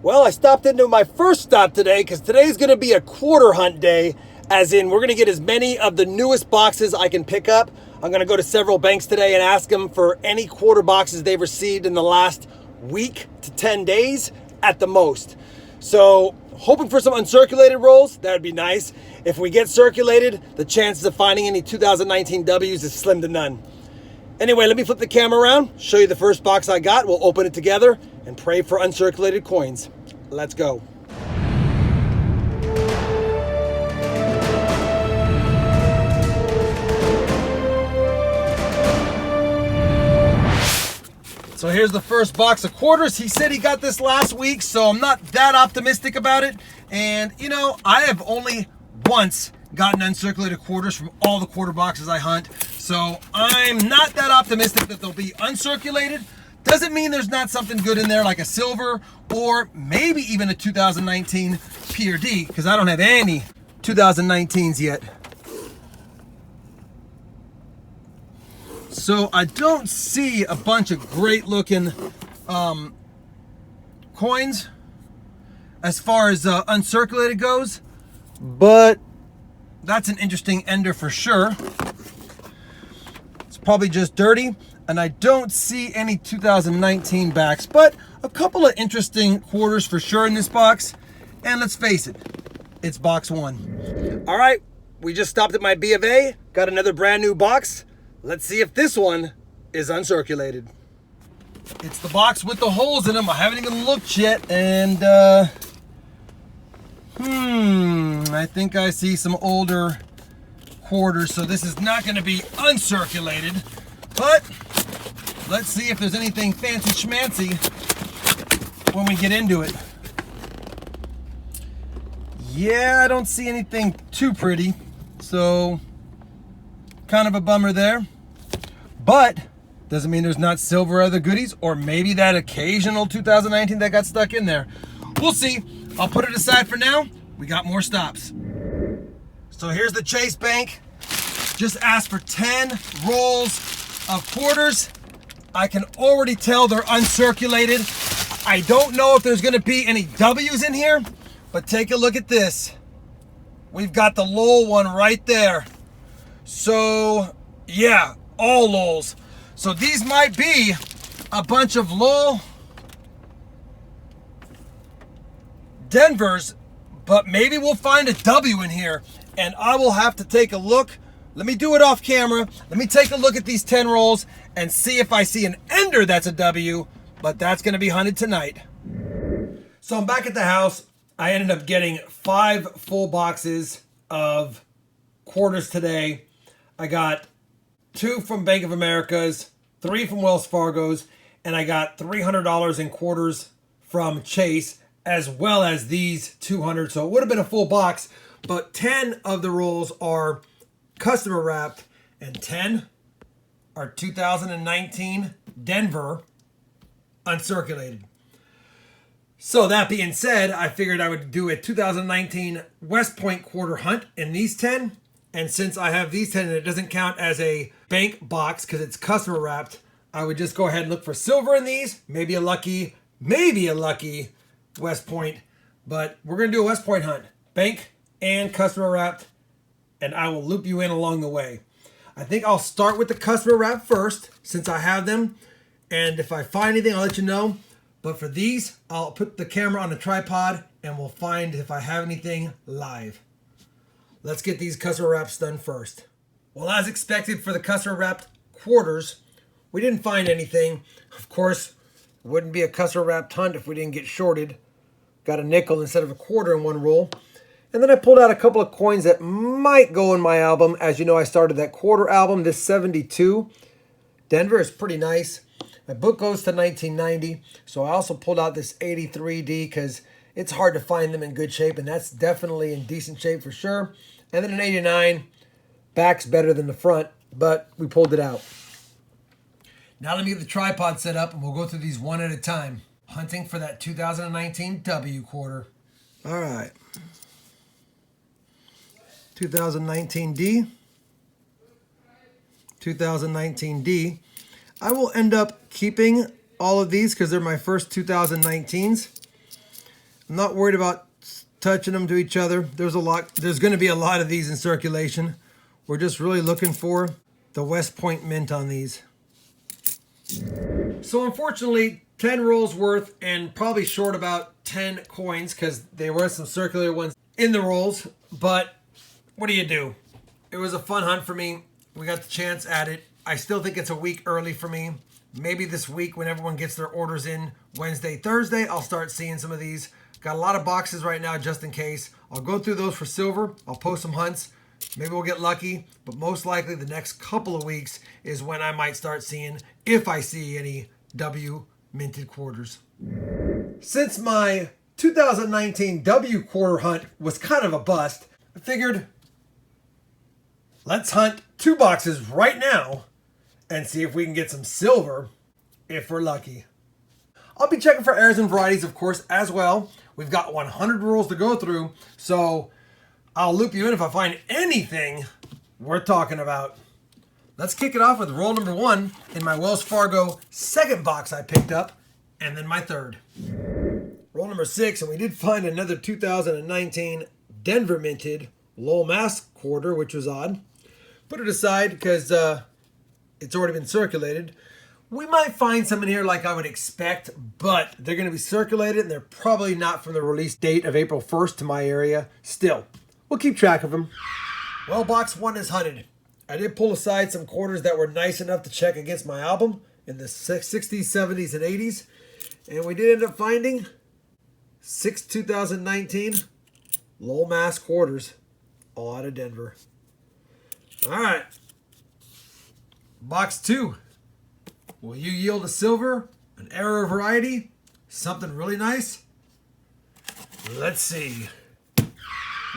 Well, I stopped into my first stop today because today's going to be a quarter hunt day, as in we're going to get as many of the newest boxes I can pick up. I'm going to go to several banks today and ask them for any quarter boxes they've received in the last week to 10 days at the most. So hoping for some uncirculated rolls, that would be nice. If we get circulated, the chances of finding any 2019 W's is slim to none. Anyway, let me flip the camera around, show you the first box I got. We'll open it together and pray for uncirculated coins. Let's go. So here's the first box of quarters. He said he got this last week, so I'm not that optimistic about it. And you know, I have only once gotten uncirculated quarters from all the quarter boxes I hunt. So I'm not that optimistic that they'll be uncirculated. Doesn't mean there's not something good in there like a silver or maybe even a 2019 P or D, because I don't have any 2019s yet. So I don't see a bunch of great looking coins as far as uncirculated goes, but that's an interesting ender for sure. It's probably just dirty, and I don't see any 2019 backs, but a couple of interesting quarters for sure in this box. And let's face it, it's box one. All right, we just stopped at my B of A, got another brand new box. Let's see if this one is uncirculated. It's the box with the holes in them. I haven't even looked yet, and I think I see some older quarters, so this is not going to be uncirculated, but let's see if there's anything fancy schmancy when we get into it. Yeah, I don't see anything too pretty, so kind of a bummer there, but doesn't mean there's not silver or other goodies, or maybe that occasional 2019 that got stuck in there. We'll see. I'll put it aside for now. We got more stops. So here's the Chase Bank. Just asked for 10 rolls of quarters. I can already tell they're uncirculated. I don't know if there's gonna be any W's in here, but take a look at this. We've got the Lowell one right there. So yeah, all Lowells. So these might be a bunch of Lowell Denvers, but maybe we'll find a W in here, and I will have to take a look. Let me do it off camera. Let me take a look at these 10 rolls and see if I see an ender that's a W, but that's gonna be hunted tonight. So I'm back at the house. I ended up getting 5 full boxes of quarters today. I got 2 from Bank of America's, 3 from Wells Fargo's, and I got $300 in quarters from Chase, as well as these 200. So it would have been a full box, but 10 of the rolls are customer wrapped and 10 are 2019 Denver uncirculated. So that being said, I figured I would do a 2019 West Point quarter hunt in these 10. And since I have these 10 and it doesn't count as a bank box because it's customer wrapped, I would just go ahead and look for silver in these. Maybe a lucky West Point. But we're going to do a West Point hunt. Bank and customer wrapped. And I will loop you in along the way. I think I'll start with the customer wrap first since I have them. And if I find anything, I'll let you know. But for these, I'll put the camera on a tripod and we'll find if I have anything live. Let's get these customer wraps done first. Well, as expected for the customer wrapped quarters, we didn't find anything. Of course, it wouldn't be a customer wrapped hunt if we didn't get shorted. Got a nickel instead of a quarter in one roll. And then I pulled out a couple of coins that might go in my album. As you know, I started that quarter album. This 72 Denver is pretty nice. My book goes to 1990. So I also pulled out this 83D because it's hard to find them in good shape. And that's definitely in decent shape for sure. And then an 89. Back's better than the front, but we pulled it out. Now let me get the tripod set up and we'll go through these one at a time. Hunting for that 2019 W quarter. All right. 2019 D. 2019 D. I will end up keeping all of these because they're my first 2019s. I'm not worried about touching them to each other. There's going to be a lot of these in circulation. We're just really looking for the West Point mint on these. So unfortunately, 10 rolls worth and probably short about 10 coins because there were some circular ones in the rolls. But what do? It was a fun hunt for me. We got the chance at it. I still think it's a week early for me. Maybe this week when everyone gets their orders in Wednesday, Thursday, I'll start seeing some of these. Got a lot of boxes right now just in case. I'll go through those for silver. I'll post some hunts. Maybe we'll get lucky, but most likely the next couple of weeks is when I might start seeing, if I see any W minted quarters. Since my 2019 W quarter hunt was kind of a bust, I figured let's hunt 2 boxes right now and see if we can get some silver if we're lucky. I'll be checking for errors and varieties, of course, as well. We've got 100 rolls to go through, so I'll loop you in if I find anything worth talking about. Let's kick it off with roll number 1 in my Wells Fargo second box I picked up, and then my third. Roll number 6, and we did find another 2019 Denver minted Lowell Mass quarter, which was odd. Put it aside because it's already been circulated. We might find some in here like I would expect, but they're going to be circulated, and they're probably not from the release date of April 1st to my area. Still, we'll keep track of them. Well, box 1 is hunted. I did pull aside some quarters that were nice enough to check against my album in the 60s, 70s, and 80s. And we did end up finding 6 2019 Lowell Mass quarters, all out of Denver. All right. Box 2. Will you yield a silver, an error variety, something really nice? Let's see.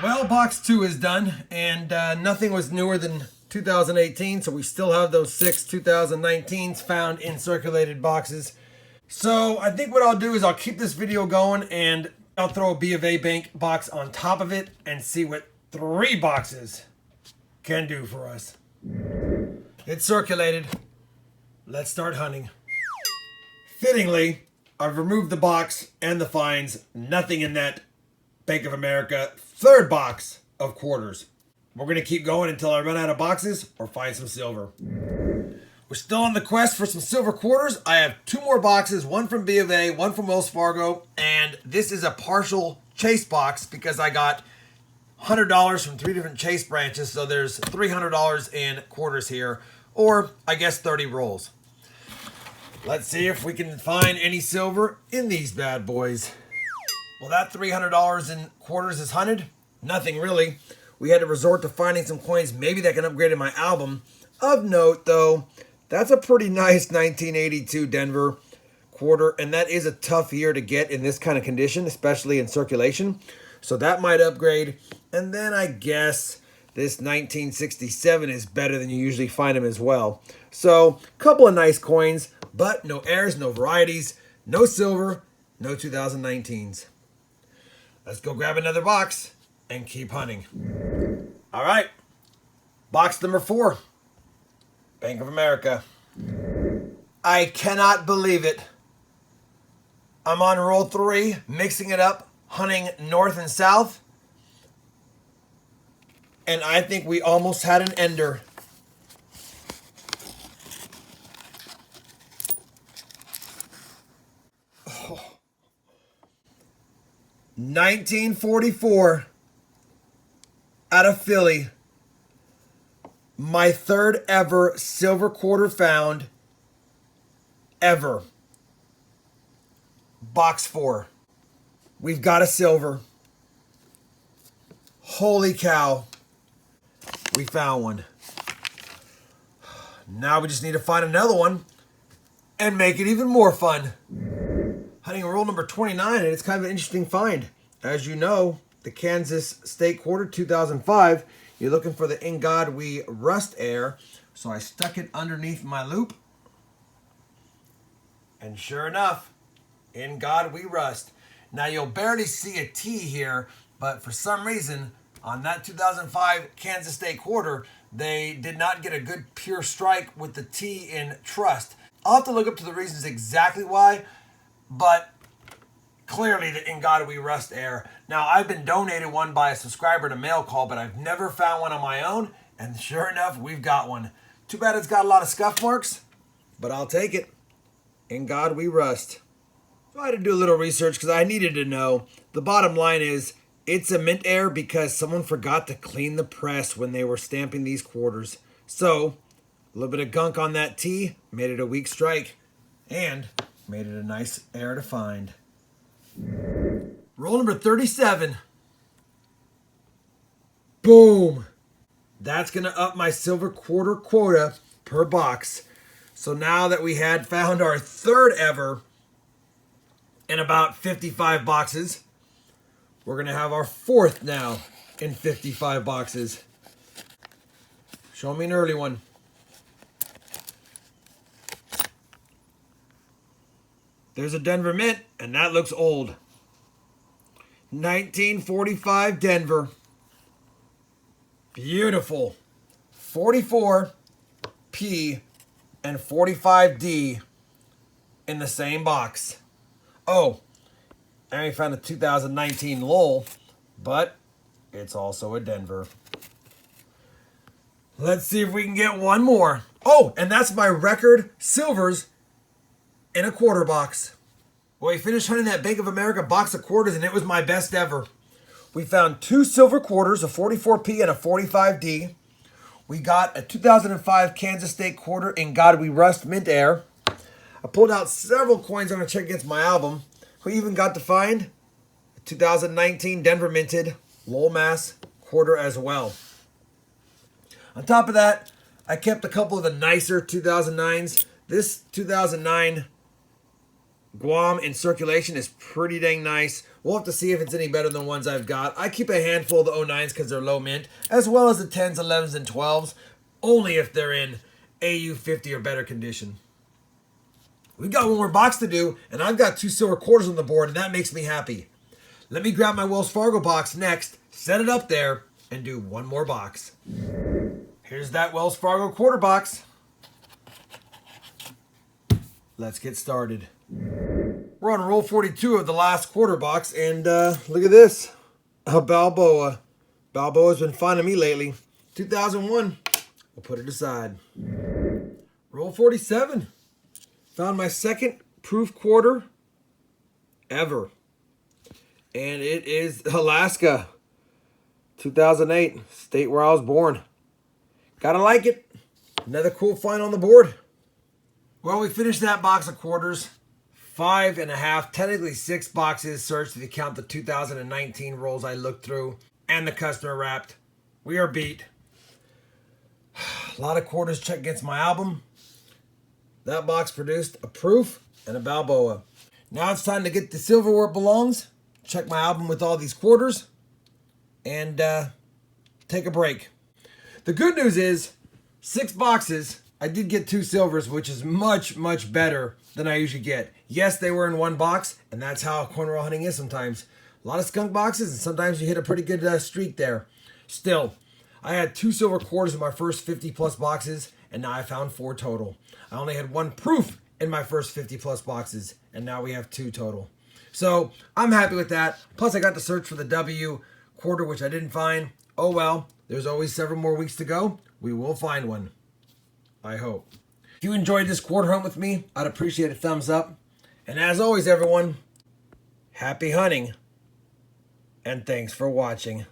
Well, box 2 is done, and nothing was newer than 2018, so we still have those 6 2019s found in circulated boxes. So I think what I'll do is I'll keep this video going, and I'll throw a B of A Bank box on top of it and see what 3 boxes can do for us. It's circulated. Let's start hunting. Fittingly, I've removed the box and the fines. Nothing in that Bank of America third box of quarters. We're going to keep going until I run out of boxes or find some silver. We're still on the quest for some silver quarters. I have 2 more boxes, one from B of A, one from Wells Fargo, and this is a partial Chase box because I got $100 from 3 different Chase branches, so there's $300 in quarters here, or I guess 30 rolls. Let's see if we can find any silver in these bad boys. Well, that $300 in quarters is hunted. Nothing really. We had to resort to finding some coins maybe that can upgrade in my album. Of note, though, that's a pretty nice 1982 Denver quarter, and that is a tough year to get in this kind of condition, especially in circulation. So that might upgrade. And then I guess this 1967 is better than you usually find them as well. So a couple of nice coins, but no errors, no varieties, no silver, no 2019s. Let's go grab another box and keep hunting. All right, box number 4, Bank of America. I cannot believe it. I'm on roll 3, mixing it up, hunting north and south. And I think we almost had an ender. Oh. 1944 out of Philly. My 3rd ever silver quarter found ever. Box 4. We've got a silver. Holy cow. We found one. Now we just need to find another one and make it even more fun. Hunting roll number 29, and it's kind of an interesting find. As you know, the Kansas State quarter 2005, you're looking for the In God We Rust air. So I stuck it underneath my loop. And sure enough, In God We Rust. Now you'll barely see a T here, but for some reason, on that 2005 Kansas State quarter, they did not get a good pure strike with the T in trust. I'll have to look up to the reasons exactly why, but clearly the In God We Rust Air. Now, I've been donated one by a subscriber to mail call, but I've never found one on my own, and sure enough, we've got one. Too bad it's got a lot of scuff marks, but I'll take it. In God We Rust. So I had to do a little research because I needed to know. The bottom line is, it's a mint air because someone forgot to clean the press when they were stamping these quarters. So, a little bit of gunk on that T made it a weak strike and made it a nice air to find. Roll number 37. Boom. That's going to up my silver quarter quota per box. So now that we had found our third ever in about 55 boxes, we're going to have our fourth now in 55 boxes. Show me an early one. There's a Denver Mint, and that looks old. 1945 Denver. Beautiful. 44P and 45D in the same box. Oh, and we found a 2019 Lowell, but it's also a Denver. Let's see if we can get one more. Oh, and that's my record silvers in a quarter box. Well, we finished hunting that Bank of America box of quarters, and it was my best ever. We found 2 silver quarters, a 44P and a 45D. We got a 2005 Kansas State quarter in God We Rust Mint Air. I pulled out several coins I'm going to check against my album. We even got to find a 2019 Denver Minted Lowell Mass quarter as well. On top of that, I kept a couple of the nicer 2009s. This 2009 Guam in circulation is pretty dang nice. We'll have to see if it's any better than the ones I've got. I keep a handful of the 09s because they're low mint, as well as the 10s, 11s, and 12s, only if they're in AU 50 or better condition. We've got one more box to do, and I've got 2 silver quarters on the board, and that makes me happy. Let me grab my Wells Fargo box next, set it up there, and do one more box. Here's that Wells Fargo quarter box. Let's get started. We're on roll 42 of the last quarter box, and look at this. A Balboa. Balboa's been finding me lately. 2001. We'll put it aside. Roll 47. Found my second proof quarter ever. And it is Alaska. 2008. State where I was born. Gotta like it. Another cool find on the board. Well, we finished that box of quarters. 5.5, technically 6 boxes searched if you count the 2019 rolls I looked through and the customer wrapped. We are beat. A lot of quarters checked against my album. That box produced a proof and a Balboa. Now it's time to get the silver where it belongs. Check my album with all these quarters and take a break. The good news is 6 boxes. I did get 2 silvers, which is much, much better than I usually get. Yes, they were in one box, and that's how corner roll hunting is sometimes. A lot of skunk boxes, and sometimes you hit a pretty good streak there. Still, I had 2 silver quarters in my first 50 plus boxes, and now I found 4 total. I only had 1 proof in my first 50 plus boxes, and now we have 2 total. So I'm happy with that. Plus, I got to search for the W quarter, which I didn't find. Oh well, there's always several more weeks to go. We will find one. I hope. If you enjoyed this quarter hunt with me, I'd appreciate a thumbs up. And as always, everyone, happy hunting, and thanks for watching.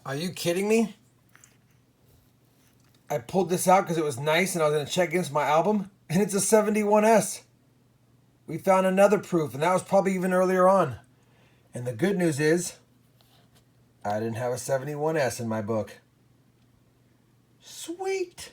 Are you kidding me? I pulled this out because it was nice and I was going to check against my album, and it's a 71S. We found another proof, and that was probably even earlier on. And the good news is, I didn't have a 71S in my book. Sweet.